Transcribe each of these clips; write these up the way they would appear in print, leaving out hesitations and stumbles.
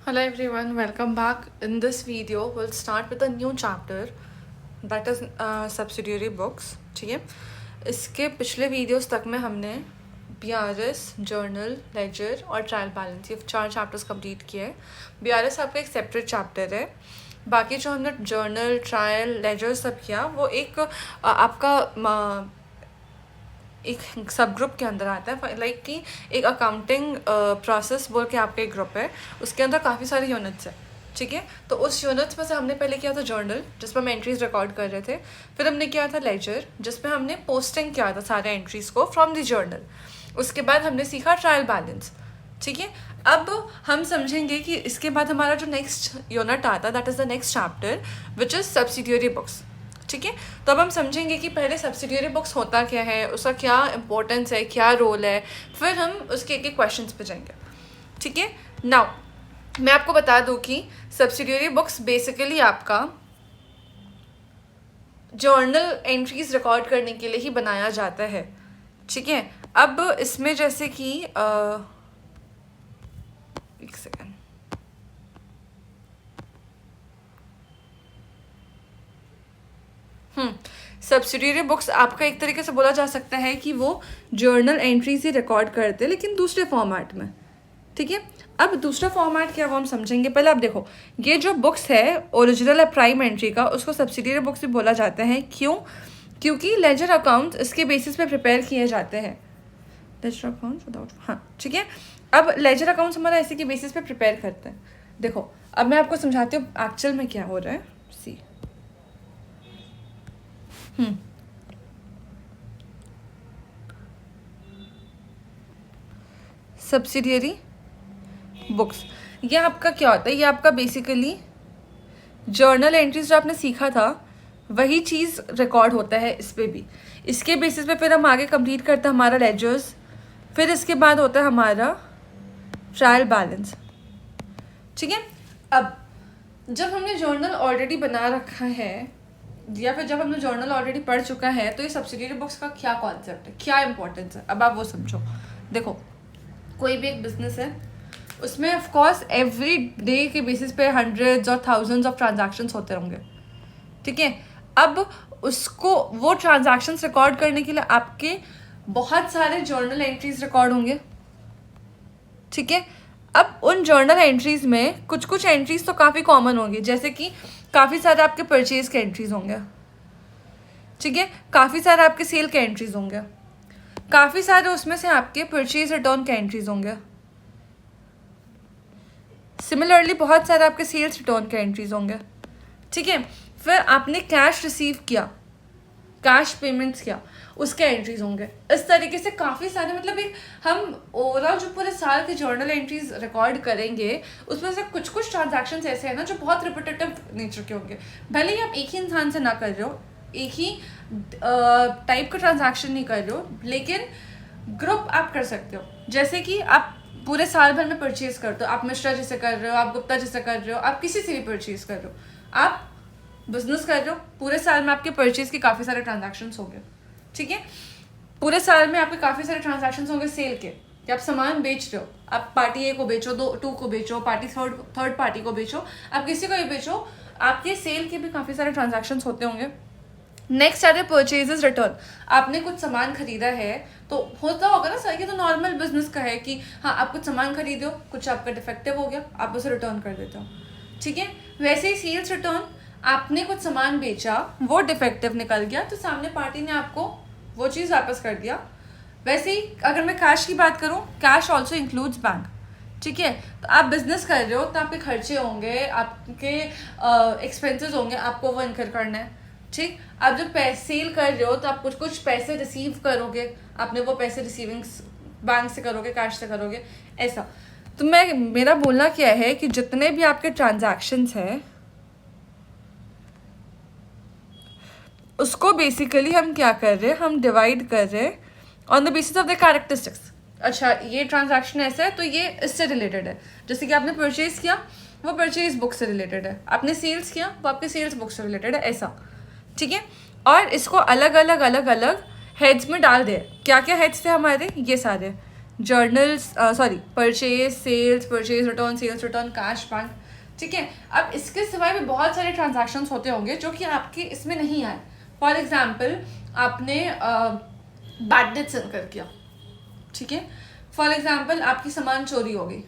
Hello everyone, welcome back. In this video, we'll start with a new chapter that is subsidiary books. ठीक है, इसके पिछले videos तक में हमने BRS, जर्नल, लेजर और ट्रायल बैलेंस ये 4 चैप्टर्स कंप्लीट किए हैं. BRS आपका एक सेपरेट चैप्टर है. बाकी जो हमने जर्नल, ट्रायल, लेजर सब किया वो एक आपका एक सब ग्रुप के अंदर आता है. लाइक कि एक अकाउंटिंग प्रोसेस बोल के आपका एक ग्रुप है, उसके अंदर काफ़ी सारे यूनिट्स हैं. ठीक है, तो उस यूनिट्स में से हमने पहले किया था जर्नल, जिसमें हम एंट्रीज रिकॉर्ड कर रहे थे. फिर हमने किया था लेजर, जिसमें हमने पोस्टिंग किया था सारे एंट्रीज को फ्रॉम द जर्नल. उसके बाद हमने सीखा ट्रायल बैलेंस. ठीक है, अब हम समझेंगे कि इसके बाद हमारा जो नेक्स्ट यूनिट आता है that is the next chapter which is subsidiary books. ठीक है, तो अब हम समझेंगे कि पहले सब्सिडियरी बुक्स होता क्या है, उसका क्या इंपॉर्टेंस है, क्या रोल है, फिर हम उसके एक एक क्वेश्चंस पे जाएंगे. ठीक है, नाउ मैं आपको बता दूं कि सब्सिडियरी बुक्स बेसिकली आपका जर्नल एंट्रीज रिकॉर्ड करने के लिए ही बनाया जाता है. ठीक है, अब इसमें जैसे कि एक सेकेंड, सब्सिडियरी बुक्स आपका एक तरीके से बोला जा सकता है कि वो जर्नल एंट्रीज ही रिकॉर्ड करते हैं, लेकिन दूसरे फॉर्मेट में. ठीक है, अब दूसरा फॉर्मेट क्या वो हम समझेंगे. पहले आप देखो, ये जो बुक्स है ओरिजिनल है प्राइम एंट्री का, उसको सब्सिडियरी बुक्स भी बोला जाता है. क्यों? क्योंकि लेजर अकाउंट्स इसके बेसिस पे प्रिपेयर किए जाते हैं. लेजर अकाउंट्स विदाउट, हाँ ठीक है. अब लेजर अकाउंट्स हमारा ऐसे के बेसिस पे प्रिपेयर करते हैं. देखो, अब मैं आपको समझाती हूँ एक्चुअल में क्या हो रहा है. सी सब्सिडियरी बुक्स, ये आपका क्या होता है, ये आपका बेसिकली जर्नल एंट्रीज जो आपने सीखा था वही चीज़ रिकॉर्ड होता है इस पे भी. इसके बेसिस पे फिर हम आगे कंप्लीट करते हैं हमारा लेजर्स, फिर इसके बाद होता है हमारा ट्रायल बैलेंस. ठीक है, अब जब हमने जर्नल ऑलरेडी बना रखा है या फिर जब हमने जर्नल ऑलरेडी पढ़ चुका है, तो ये सब्सिडियरी बुक्स का क्या कॉन्सेप्ट है, क्या इंपॉर्टेंस है, अब आप वो समझो. देखो, कोई भी एक बिजनेस है, उसमें ऑफ कोर्स एवरी डे के बेसिस पे हंड्रेड्स और थाउजेंड्स ऑफ ट्रांजैक्शंस होते होंगे. ठीक है, अब उसको वो ट्रांजैक्शंस रिकॉर्ड करने के लिए आपके बहुत सारे जर्नल एंट्रीज रिकॉर्ड होंगे. ठीक है, अब उन जर्नल एंट्रीज में कुछ कुछ एंट्रीज तो काफ़ी कॉमन होंगी, जैसे कि काफ़ी सारे आपके परचेज के एंट्रीज होंगे. ठीक है, काफ़ी सारे आपके सेल के एंट्रीज होंगे, काफ़ी सारे उसमें से आपके परचेज रिटर्न के एंट्रीज होंगे. सिमिलरली बहुत सारे आपके सेल्स रिटर्न के एंट्रीज होंगे. ठीक है, फिर आपने कैश रिसीव किया, कैश पेमेंट्स किया, उसके एंट्रीज होंगे. इस तरीके से काफ़ी सारे, मतलब एक हम ओवरऑल जो पूरे साल के जर्नल एंट्रीज रिकॉर्ड करेंगे उसमें से कुछ कुछ ट्रांजैक्शंस ऐसे हैं ना जो बहुत रिपीटेटिव नेचर के होंगे. भले ही आप एक ही इंसान से ना कर रहे हो, एक ही टाइप का ट्रांजैक्शन नहीं कर रहे हो, लेकिन ग्रुप आप कर सकते हो. जैसे कि आप पूरे साल भर में परचेज करते हो, आप मिश्रा जी से कर रहे हो, आप गुप्ता जी से कर रहे हो, आप किसी से भी परचेज कर रहे हो, आप बिजनेस कर रहे हो, पूरे साल में आपके परचेज के काफ़ी सारे ट्रांजैक्शंस होंगे. ठीक है, पूरे साल में आपके काफ़ी सारे ट्रांजैक्शंस होंगे सेल के, कि आप सामान बेच रहे हो, आप पार्टी ए को बेचो, 2 को बेचो, पार्टी थर्ड पार्टी को बेचो, आप किसी को भी बेचो, आपके सेल के भी काफ़ी सारे ट्रांजैक्शंस होते होंगे. नेक्स्ट आते परचेजेस रिटर्न. आपने कुछ सामान खरीदा है तो होता होगा ना सर, ये तो नॉर्मल बिजनेस का है कि हाँ आप कुछ सामान खरीदे हो, कुछ आपका डिफेक्टिव हो गया, आप उसे रिटर्न कर देते हो. ठीक है, वैसे ही सेल्स रिटर्न, आपने कुछ सामान बेचा, वो डिफेक्टिव निकल गया तो सामने पार्टी ने आपको वो चीज़ वापस कर दिया. वैसे ही अगर मैं कैश की बात करूँ, कैश ऑल्सो इंक्लूड्स बैंक. ठीक है, तो आप बिजनेस कर रहे हो तो आपके खर्चे होंगे, आपके एक्सपेंसेस होंगे, आपको वो इनकर करना है. ठीक, आप जब सेल कर रहे हो तो आप कुछ कुछ पैसे रिसीव करोगे, आपने वो पैसे रिसीविंग्स बैंक से करोगे, कैश से करोगे, ऐसा. तो मेरा बोलना क्या है कि जितने भी आपके ट्रांजैक्शंस हैं उसको बेसिकली हम क्या कर रहे हैं, हम डिवाइड कर रहे हैं on the basis of the characteristics. अच्छा, ये ट्रांजैक्शन ऐसा है तो ये इससे रिलेटेड है. जैसे कि आपने परचेज किया, वो परचेज बुक से रिलेटेड है, आपने सेल्स किया, वो आपके सेल्स बुक से रिलेटेड है, ऐसा. ठीक है, और इसको अलग अलग हेड्स में डाल दे. क्या क्या हेड्स थे हमारे, ये सारे. Journals, sorry, purchase sales, purchase return, sales return, cash bank, ठीक है। अब इसके सिवाय भी बहुत सारे ट्रांजैक्शंस होते होंगे जो कि आपके इसमें नहीं आए। फॉर एग्जांपल आपने बैड डेट्स इनकर किया, ठीक है। फॉर एग्जांपल आपकी सामान चोरी हो गई,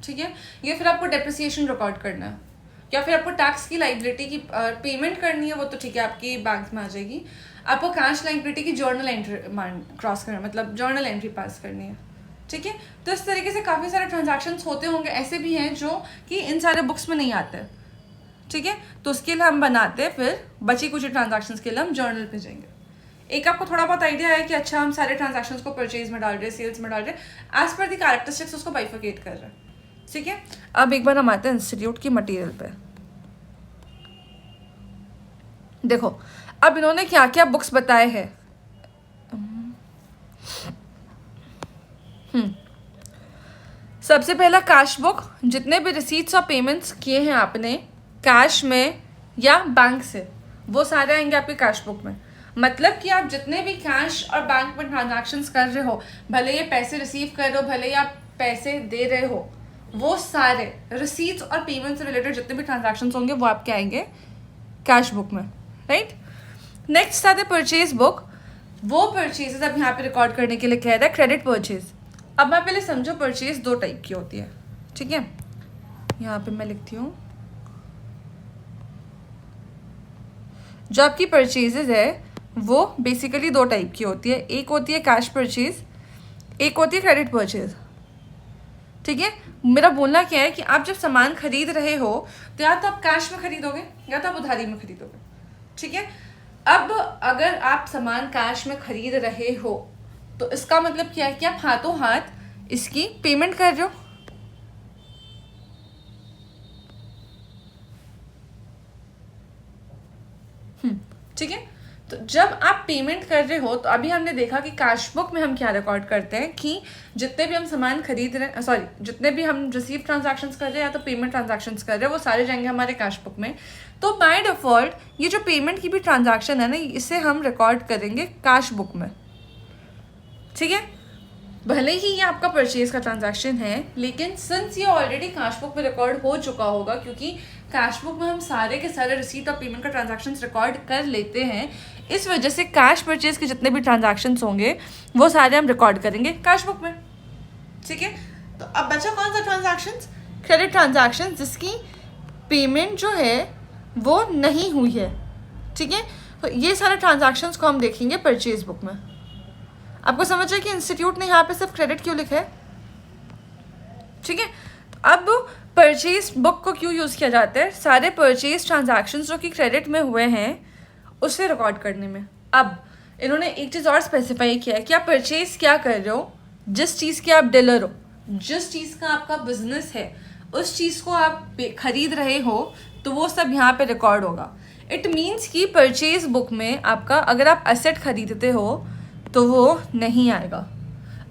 ठीक है, या फिर आपको डेप्रिसिएशन रिकॉर्ड करना है, या फिर आपको टैक्स की लाइबिलिटी की पेमेंट करनी है, वो तो ठीक है आपकी बैंक में आ जाएगी। आपको कैश लाइबिलिटी की जर्नल एंट्री क्रॉस करना, मतलब जर्नल एंट्री पास करनी है, ठीक है। तो इस तरीके से काफ़ी सारे ट्रांजैक्शंस होते होंगे, ऐसे भी हैं जो कि इन सारे बुक्स में नहीं आते, ठीक है। तो उसके लिए हम बनाते हैं, फिर बची कुछ ट्रांजैक्शंस के लिए हम जर्नल पे जाएंगे। एक आपको थोड़ा बहुत आइडिया है कि अच्छा हम सारे ट्रांजैक्शंस को परचेज में डाल रहे हैं, सेल्स में डाल रहे हैं, एज पर द कैरेक्टरिस्टिक्स उसको बाइफिकेट कर रहे हैं, ठीक है। अब एक बार हम आते हैं इंस्टीट्यूट की मटेरियल पे। देखो अब इन्होंने क्या क्या बुक्स बताए हैं। सबसे पहला कैश बुक, जितने भी रिसीट्स और पेमेंट्स किए हैं आपने कैश में या बैंक से, वो सारे आएंगे आपके कैश बुक में। मतलब कि आप जितने भी कैश और बैंक में ट्रांजैक्शंस कर रहे हो, भले ये पैसे रिसीव कर रहे हो, भले ही आप पैसे दे रहे हो, वो सारे रिसीट्स और पेमेंट से रिलेटेड जितने भी ट्रांजैक्शंस होंगे वो आपके आएंगे कैश बुक में, राइट। नेक्स्ट आते परचेज बुक। वो परचेजेस अब यहाँ पे रिकॉर्ड करने के लिए कह रहा है क्रेडिट परचेज। अब मैं पहले समझो परचेज दो टाइप की होती है, ठीक है। यहाँ पे मैं लिखती हूँ, जो आपकी परचेजेज है वो बेसिकली दो टाइप की होती है। एक होती है कैश परचेज, एक होती है क्रेडिट परचेज, ठीक है। मेरा बोलना क्या है कि आप जब सामान खरीद रहे हो तो या तो आप कैश में खरीदोगे या तो आप उधारी में खरीदोगे, ठीक है। अब अगर आप सामान कैश में खरीद रहे हो तो इसका मतलब क्या है कि आप हाथों हाथ इसकी पेमेंट कर रहे हो, ठीक है। तो जब आप पेमेंट कर रहे हो तो अभी हमने देखा कि कैश बुक में हम क्या रिकॉर्ड करते हैं कि जितने भी हम सामान खरीद रहे हैं, सॉरी, जितने भी हम रिसीव ट्रांजैक्शंस कर रहे हैं या तो पेमेंट ट्रांजैक्शंस कर रहे हैं, वो सारे जाएंगे हमारे कैश बुक में। तो बाय डिफॉल्ट ये जो पेमेंट की भी ट्रांजैक्शन है ना, इसे हम रिकॉर्ड करेंगे कैश बुक में, ठीक है। भले ही ये आपका परचेज का ट्रांजैक्शन है, लेकिन सिंस ये ऑलरेडी कैश बुक में रिकॉर्ड हो चुका होगा, क्योंकि कैश बुक में हम सारे के सारे रिसीट और पेमेंट का ट्रांजैक्शंस रिकॉर्ड कर लेते हैं, इस वजह से कैश परचेज के जितने भी ट्रांजैक्शंस होंगे वो सारे हम रिकॉर्ड करेंगे कैश बुक में, ठीक है। तो अब बचा कौन सा ट्रांजैक्शंस? क्रेडिट ट्रांजैक्शन, जिसकी पेमेंट जो है वो नहीं हुई है, ठीक है। तो ये सारे ट्रांजैक्शंस को हम देखेंगे परचेज बुक में। आपको समझ है कि इंस्टीट्यूट ने यहाँ पे सिर्फ क्रेडिट क्यों लिखा है, ठीक है। अब परचेज बुक को क्यों यूज़ किया जाता है? सारे परचेज ट्रांजैक्शंस जो कि क्रेडिट में हुए हैं उसे रिकॉर्ड करने में। अब इन्होंने एक चीज़ और स्पेसिफाई किया है कि आप परचेज क्या कर रहे हो, जिस चीज़ के आप डीलर हो, जिस चीज़ का आपका बिजनेस है, उस चीज़ को आप खरीद रहे हो, तो वो सब यहाँ पे रिकॉर्ड होगा। इट मीन्स कि परचेज बुक में आपका अगर आप एसेट खरीदते हो तो वो नहीं आएगा,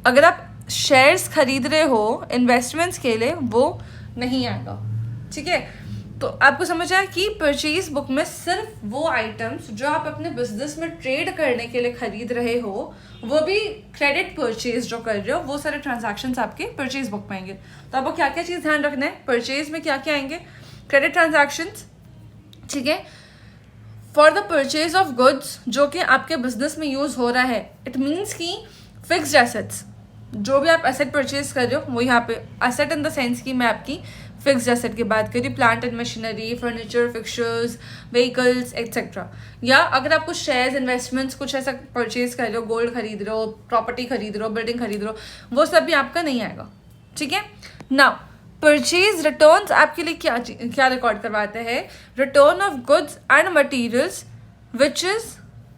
अगर आप शेयर्स खरीद रहे हो इन्वेस्टमेंट्स के लिए वो नहीं आएगा, ठीक है। तो आपको समझ आया कि परचेज बुक में सिर्फ वो आइटम्स जो आप अपने बिजनेस में ट्रेड करने के लिए खरीद रहे हो, वो भी क्रेडिट परचेज जो कर रहे हो, वो सारे ट्रांजैक्शंस आपके परचेज बुक में आएंगे। तो आपको क्या क्या चीज़ ध्यान रखना है, परचेज में क्या क्या आएंगे? क्रेडिट ट्रांजैक्शंस, ठीक है, for the purchase of goods जो कि आपके बिजनेस में यूज़ हो रहा है। इट मीन्स कि फिक्स्ड एसेट्स, जो भी आप एसेट परचेज कर रहे हो वो यहाँ पे एसेट इन द सेंस कि मैं आपकी फिक्स्ड एसेट की बात करी, plant and machinery, furniture, fixtures, vehicles etcetera. या अगर आप कुछ शेयर्स, इन्वेस्टमेंट्स कुछ ऐसा परचेज कर रहे हो, गोल्ड खरीद रहे हो, प्रॉपर्टी खरीद रहे हो, बिल्डिंग खरीद रहे हो, वो सब भी आपका नहीं आएगा, ठीक है। नाउ परचेज रिटर्न्स आपके लिए क्या रिकॉर्ड करवाते हैं? Return of goods and materials which is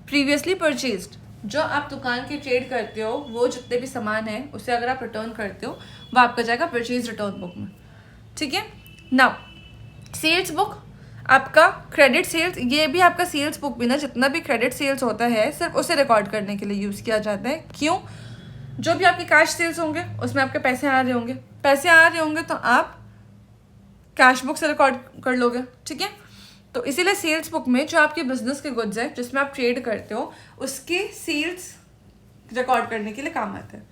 previously purchased. जो आप दुकान के ट्रेड करते हो, वो जितने भी सामान है उसे अगर आप रिटर्न करते हो वो आपका जाएगा परचेज रिटर्न बुक में, ठीक है। नाउ सेल्स बुक, आपका क्रेडिट सेल्स, ये भी आपका सेल्स बुक भी ना, जितना भी क्रेडिट सेल्स होता है सिर्फ उसे रिकॉर्ड करने के लिए यूज़ किया जाता है। क्यों? जो भी आपके कैश सेल्स होंगे उसमें आपके पैसे आ रहे होंगे, पैसे आ रहे होंगे तो आप कैश बुक से रिकॉर्ड कर लोगे, ठीक है। तो इसीलिए सेल्स बुक में जो आपके बिजनेस के गुड्स है जिसमें आप ट्रेड करते हो उसके सेल्स रिकॉर्ड करने के लिए काम आते हैं।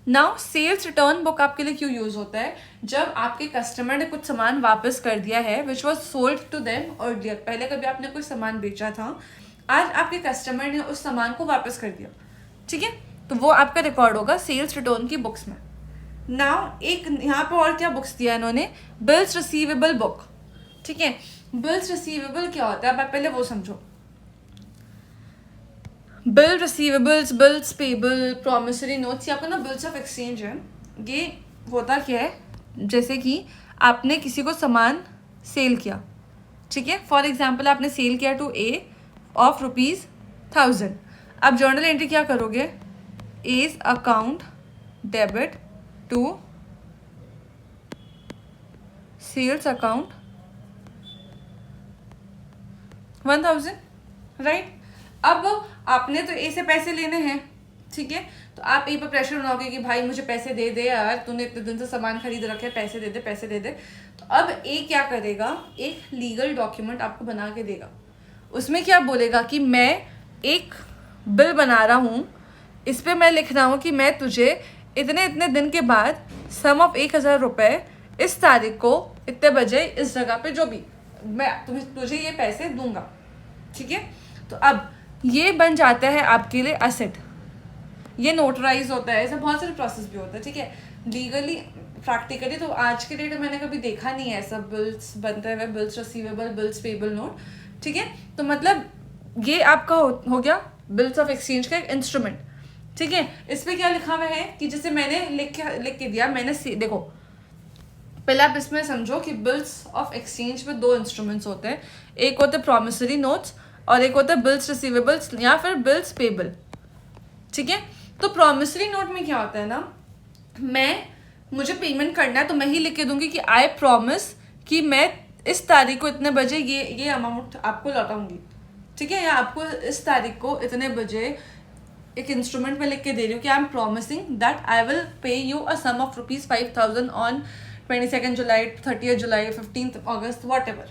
नाउ सेल्स रिटर्न बुक आपके लिए क्यों यूज होता है? जब आपके कस्टमर ने कुछ सामान वापस कर दिया है which was sold to them earlier, पहले कभी आपने कोई सामान बेचा था, आज आपके कस्टमर ने उस सामान को वापस कर दिया, ठीक है, तो वो आपका रिकॉर्ड होगा सेल्स रिटर्न की बुक्स में। नाउ एक यहाँ पे और क्या बुक्स दिया इन्होंने, बिल्स रिसीवेबल बुक, ठीक है। बिल्स रिसीवेबल क्या होता है, अब आप पहले वो समझो। Bill receivables, bills payable, promissory notes, ये आपका ना बिल्स ऑफ एक्सचेंज है। ये होता क्या है, जैसे कि आपने किसी को सामान सेल किया, ठीक है, फॉर एग्जाम्पल आपने सेल किया टू ए ऑफ ₹1000। आप जर्नल एंट्री क्या करोगे, A's account debit to sales account 1000, right. अब आपने तो ए से पैसे लेने हैं, ठीक है, तो आप ए पर प्रेशर बनाओगे कि भाई मुझे पैसे दे दे यार, तूने इतने दिन से सामान खरीद रखे, पैसे दे दे पैसे दे दे। तो अब ए क्या करेगा, एक लीगल डॉक्यूमेंट आपको बना के देगा। उसमें क्या बोलेगा कि मैं एक बिल बना रहा हूँ, इस पर मैं लिख रहा हूँ कि मैं तुझे इतने इतने दिन के बाद सम ऑफ 1000 रुपये इस तारीख को इतने बजे इस जगह पे जो भी मैं तुझे ये पैसे दूंगा, ठीक है। तो अब ये बन जाता है आपके लिए असेट, ये नोटराइज होता है, ऐसा बहुत सारे प्रोसेस भी होता है, ठीक है। लीगली प्रैक्टिकली तो आज के डेट में मैंने कभी देखा नहीं है ऐसा बिल्स बनते हुए, bills receivable, bills payable note, ठीक है। तो मतलब ये आपका हो गया बिल्स ऑफ एक्सचेंज का एक इंस्ट्रूमेंट, ठीक है। इस पर क्या लिखा हुआ है कि जैसे मैंने लिख के दिया, मैंने देखो पहले आप इसमें समझो कि बिल्स ऑफ एक्सचेंज में दो इंस्ट्रूमेंट्स होते हैं, एक होते हैं प्रॉमिसरी नोट्स और एक होता है बिल्स रिसीवेबल्स या फिर बिल्स पेबल, ठीक है। तो प्रॉमिसरी नोट में क्या होता है ना, मुझे पेमेंट करना है तो मैं ही लिख के दूंगी कि आई प्रॉमिस कि मैं इस तारीख को इतने बजे ये अमाउंट आपको लौटाऊंगी, ठीक है, या आपको इस तारीख को इतने बजे एक इंस्ट्रूमेंट में लिख के दे रही हूँ कि I am promising that I will pay you a sum of ₹5000 on 22 July, 30 July, 15 August, whatever,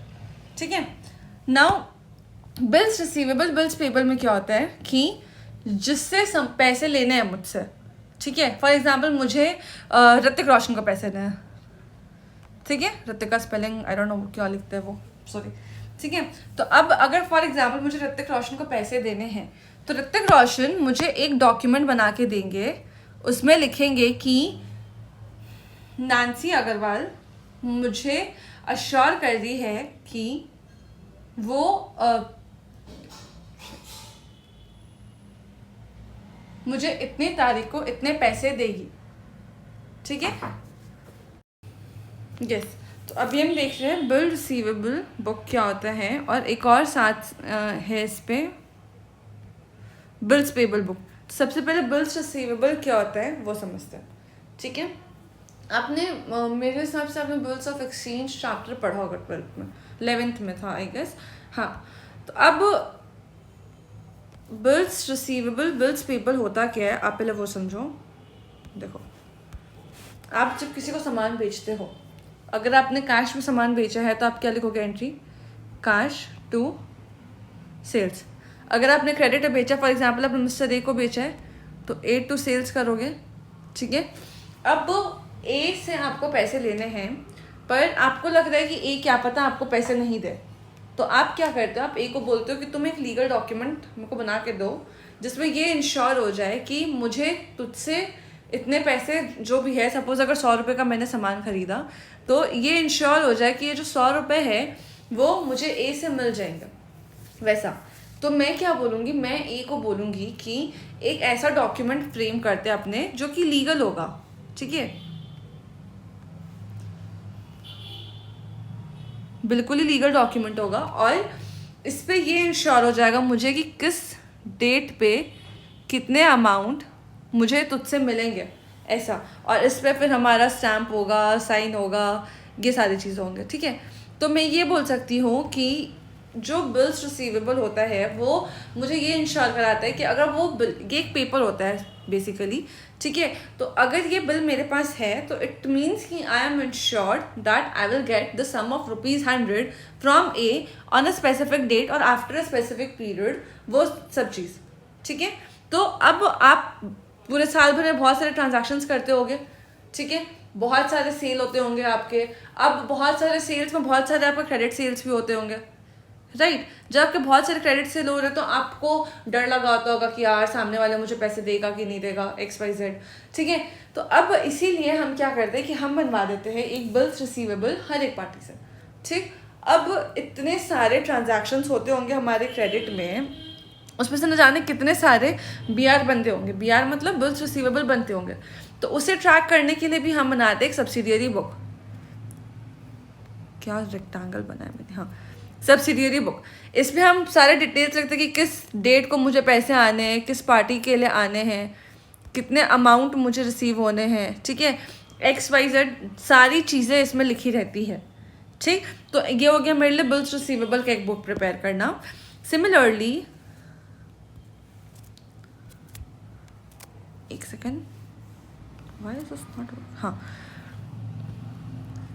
ठीक है। Now bills receivable, bills payable में क्या होता है कि जिससे पैसे लेने हैं मुझसे, ठीक है, फॉर एग्जांपल मुझे ऋतिक रोशन का पैसे लेना है, ठीक है, ऋतिक का स्पेलिंग आई डोंट नो क्या लिखते हैं वो, सॉरी, ठीक है। तो अब अगर फॉर एग्जांपल मुझे ऋतिक रोशन को पैसे देने हैं तो ऋतिक रोशन मुझे एक डॉक्यूमेंट बना के देंगे, उसमें लिखेंगे कि नैन्सी अग्रवाल मुझे अश्योर कर रही है कि वो मुझे इतनी तारीख को इतने पैसे देगी, ठीक है, यस। तो अभी हम देख रहे हैं बिल रिसीवेबल बुक क्या होता है, और एक और साथ है इस पे बिल्स पेबल बुक। सबसे पहले बिल्स रिसीवेबल क्या होता है वो समझते हैं, ठीक है। आपने मेरे हिसाब से आपने बिल्स ऑफ एक्सचेंज चैप्टर पढ़ा होगा 12th में, 11th में था आई गेस, हाँ। तो अब बिल्स रिसीवेबल, बिल्स पेबल होता क्या है, आप पहले वो समझो। देखो, आप जब किसी को सामान बेचते हो, अगर आपने कैश में सामान बेचा है तो आप क्या लिखोगे एंट्री, कैश टू सेल्स। अगर आपने क्रेडिट पे बेचा, फॉर एग्जांपल आपने मिस्टर ए को बेचा है तो ए टू सेल्स करोगे, ठीक है। अब ए से आपको पैसे लेने हैं पर आपको लग रहा है कि ए क्या पता आपको पैसे नहीं दे, तो आप क्या करते हो, आप ए को बोलते हो कि तुम एक लीगल डॉक्यूमेंट मेरे को बना के दो जिसमें ये इंश्योर हो जाए कि मुझे तुझसे इतने पैसे जो भी है, सपोज अगर 100 रुपये का मैंने सामान खरीदा तो ये इंश्योर हो जाए कि ये जो 100 रुपये है वो मुझे ए से मिल जाएंगे, वैसा। तो मैं क्या बोलूँगी, मैं ए को बोलूँगी कि एक ऐसा डॉक्यूमेंट फ्रेम करते हैं अपने जो कि लीगल होगा, ठीक है, बिल्कुल ही लीगल डॉक्यूमेंट होगा, और इस पे ये इंश्योर हो जाएगा मुझे कि किस डेट पे कितने अमाउंट मुझे तुझसे मिलेंगे, ऐसा। और इस पे फिर हमारा स्टैम्प होगा, साइन होगा, ये सारी चीज़ें होंगे, ठीक है। तो मैं ये बोल सकती हूँ कि जो बिल्स रिसीवेबल होता है वो मुझे ये इंश्योर कराता है कि अगर वो बिल, ये एक पेपर होता है बेसिकली, ठीक है, तो अगर ये बिल मेरे पास है तो इट मीन्स कि I am insured that I will get the sum of ₹100 from A on a specific date और आफ्टर अ स्पेसिफिक पीरियड, वो सब चीज़, ठीक है। तो अब आप पूरे साल भर में बहुत सारे ट्रांजैक्शंस करते होगे, ठीक है, बहुत सारे सेल होते होंगे आपके। अब बहुत सारे सेल्स में बहुत सारे आपके क्रेडिट सेल्स भी होते होंगे, राइट। जब आपके बहुत सारे क्रेडिट सेल हो रहे तो आपको डर लगा होता होगा कि यार सामने वाले मुझे पैसे देगा कि नहीं देगा, XYZ, ठीक है। तो अब इसीलिए हम क्या करते हैं कि हम बनवा देते हैं एक बिल्स रिसीवेबल हर एक पार्टी से, ठीक। अब इतने सारे ट्रांजैक्शंस होते होंगे हमारे क्रेडिट में, उसमें से न जाने कितने सारे BR बनते होंगे, BR मतलब बिल्स रिसीवेबल बनते होंगे। तो उसे ट्रैक करने के लिए भी हम बनाते हैं एक सब्सिडियरी बुक। क्या रेक्टेंगल बना है मैंने, हाँ, सब्सिडियरी बुक। इसमें हम सारे डिटेल्स रखते हैं कि किस डेट को मुझे पैसे आने हैं, किस पार्टी के लिए आने हैं, कितने अमाउंट मुझे रिसीव होने हैं, ठीक है, XYZ सारी चीज़ें इसमें लिखी रहती है, ठीक। तो ये हो गया मेरे लिए बिल्स रिसीवेबल का एक बुक प्रिपेयर करना। सिमिलरली एक second, why is this not, हाँ,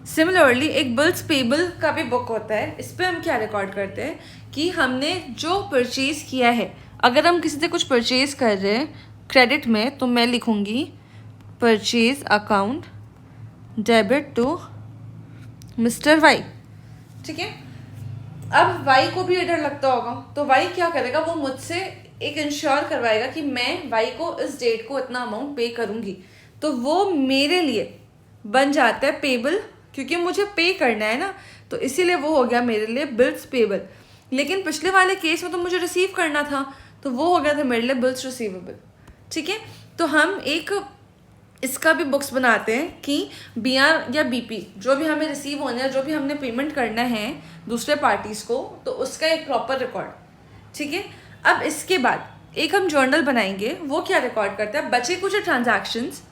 सिमिलरली एक बिल्स पेबल का भी बुक होता है। इस पर हम क्या रिकॉर्ड करते हैं कि हमने जो परचेज किया है, अगर हम किसी से कुछ परचेज कर रहे हैं क्रेडिट में, तो मैं लिखूंगी purchase account debit to mister Y, ठीक है। अब वाई को भी ये डर लगता होगा, तो वाई क्या करेगा, वो मुझसे एक इंश्योर करवाएगा कि मैं वाई को इस डेट को इतना अमाउंट पे करूंगी, तो वो मेरे लिए बन जाता है पेबल, क्योंकि मुझे पे करना है ना, तो इसीलिए वो हो गया मेरे लिए बिल्स पेबल। लेकिन पिछले वाले केस में तो मुझे रिसीव करना था, तो वो हो गया था मेरे लिए बिल्स रिसीवेबल, ठीक है। तो हम एक इसका भी बुक्स बनाते हैं कि BR या BP जो भी हमें रिसीव होना है, जो भी हमने पेमेंट करना है दूसरे पार्टीज़ को, तो उसका एक प्रॉपर रिकॉर्ड, ठीक है। अब इसके बाद एक हम जर्नल बनाएंगे, वो क्या रिकॉर्ड करता है, बचे कुछ ट्रांजैक्शंस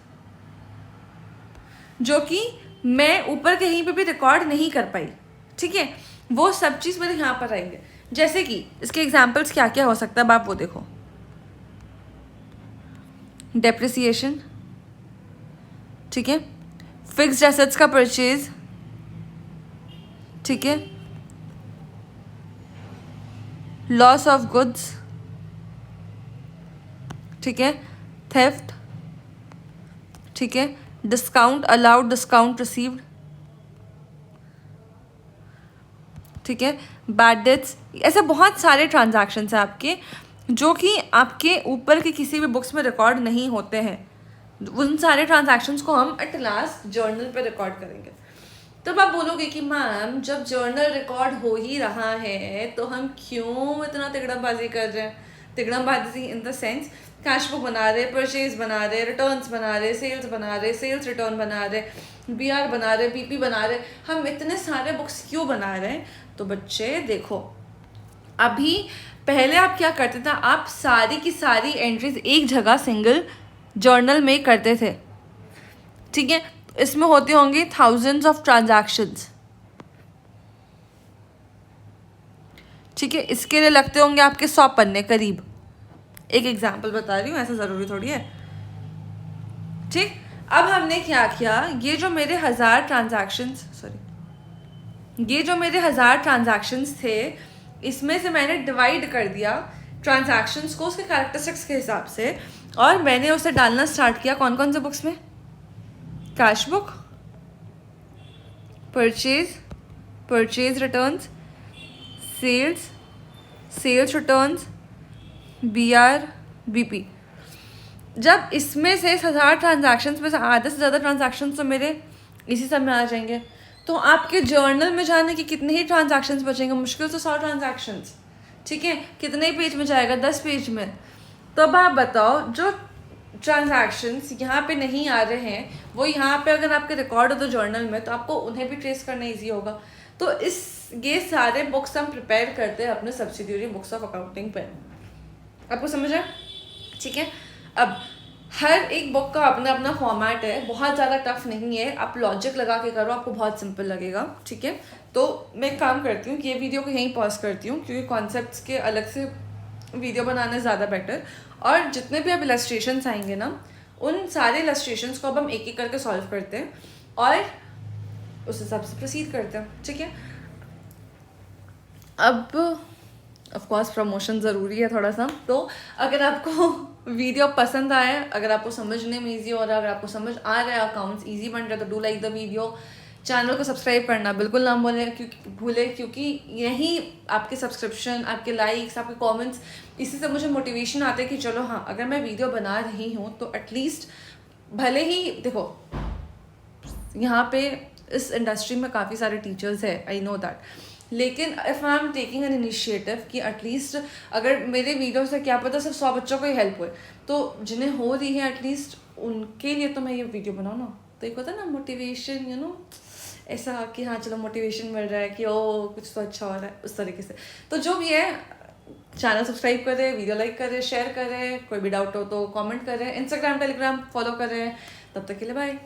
जो कि मैं ऊपर कहीं पे भी रिकॉर्ड नहीं कर पाई, ठीक है, वो सब चीज़ मेरे यहाँ पर आएंगे। जैसे कि इसके एग्जाम्पल्स क्या क्या हो सकता है, अब आप वो देखो, डेप्रिसिएशन, ठीक है, फिक्स्ड एसेट्स का परचेज, ठीक है, लॉस ऑफ गुड्स, ठीक है, थेफ्ट, ठीक है, डिस्काउंट अलाउड, डिस्काउंट रिसीव्ड, ठीक है, बैड डेट्स। ऐसे बहुत सारे ट्रांजैक्शंस हैं आपके जो कि आपके ऊपर के किसी भी बुक्स में रिकॉर्ड नहीं होते हैं। उन सारे ट्रांजैक्शंस को हम एट लास्ट जर्नल पे रिकॉर्ड करेंगे। तब आप बोलोगे कि मैम जब जर्नल रिकॉर्ड हो ही रहा है तो हम क्यों इतना तिगड़मबाजी कर रहे हैं। तिगड़मबाजी in the sense cash book बना रहे, परचेज बना रहे, रिटर्न्स बना रहे, सेल्स बना रहे, सेल्स रिटर्न बना रहे, BR बना रहे, BP बना रहे, हम इतने सारे बुक्स क्यों बना रहे हैं। तो बच्चे देखो, अभी पहले आप क्या करते थे, आप सारी की सारी एंट्रीज एक जगह सिंगल जर्नल में करते थे, ठीक है। इसमें होते होंगे थाउजेंड्स ऑफ ट्रांजैक्शंस, ठीक है। इसके लिए लगते होंगे आपके 100 पन्ने करीब। एक एग्जांपल बता रही हूँ, ऐसा ज़रूरी थोड़ी है, ठीक। अब हमने क्या किया, ये जो मेरे 1000 ट्रांजैक्शंस थे, इसमें से मैंने डिवाइड कर दिया ट्रांजैक्शंस को उसके कैरेक्टरिस्टिक्स के हिसाब से, और मैंने उसे डालना स्टार्ट किया कौन कौन से बुक्स में, cash book, purchase returns, sales returns, BR BP। जब इसमें से 1000 ट्रांजैक्शंस में से आधे से ज़्यादा ट्रांजैक्शंस तो मेरे इसी सब में आ जाएंगे, तो आपके जर्नल में जाने के कितने ही ट्रांजैक्शंस बचेंगे, मुश्किल से 100 ट्रांजैक्शंस, ठीक है। कितने पेज में जाएगा, 10 पेज में। तो अब आप बताओ, जो ट्रांजैक्शंस यहाँ पे नहीं आ रहे हैं वो यहाँ पे अगर आपके रिकॉर्ड हो तो जर्नल में, तो आपको उन्हें भी ट्रेस करना ईजी होगा। तो ये सारे बुक्स हम प्रिपेयर करते हैं अपने सब्सिडियरी बुक्स ऑफ अकाउंटिंग पे। आपको समझ आया, ठीक है। अब हर एक बुक का अपना अपना फॉर्मेट है, बहुत ज़्यादा टफ नहीं है, आप लॉजिक लगा के करो, आपको बहुत सिंपल लगेगा, ठीक है। तो मैं एक काम करती हूँ कि ये वीडियो को यहीं पॉज करती हूँ, क्योंकि कॉन्सेप्ट्स के अलग से वीडियो बनाना ज़्यादा बेटर। और जितने भी अब इलस्ट्रेशंस आएंगे ना, उन सारे इलस्ट्रेशंस को अब हम एक एक करके सॉल्व करते हैं और उस हिसाब से प्रोसीड करते हैं, ठीक है। अब ऑफ कोर्स प्रमोशन ज़रूरी है थोड़ा सा, तो अगर आपको वीडियो पसंद आए, अगर आपको समझने में ईजी हो रहा है, अगर आपको समझ आ रहा है, अकाउंट्स ईजी बन रहे हैं, तो do like the video. Channel को सब्सक्राइब करना बिल्कुल ना भूले, क्योंकि यही आपके सब्सक्रिप्शन, आपके लाइक्स, आपके कमेंट्स, इसी से मुझे मोटिवेशन आता है कि चलो हाँ, अगर मैं वीडियो बना रही हूँ तो एटलीस्ट, भले ही देखो यहाँ पे इस इंडस्ट्री में काफ़ी सारे टीचर्स है, आई नो दैट, लेकिन if I am taking an initiative कि एटलीस्ट अगर मेरे वीडियो से क्या पता सिर्फ 100 बच्चों को ही हेल्प हुए, तो जिन्हें हो रही है एटलीस्ट उनके लिए तो मैं ये वीडियो बनाऊँ ना। तो एक होता है ना मोटिवेशन, यू नो, ऐसा कि हाँ चलो मोटिवेशन मिल रहा है कि ओ कुछ तो अच्छा हो रहा है, उस तरीके से। तो जो भी है, चैनल सब्सक्राइब करें, वीडियो लाइक करें, शेयर करें, कोई भी डाउट हो तो कमेंट करें, इंस्टाग्राम टेलीग्राम फॉलो करें। तब तक के लिए बाय।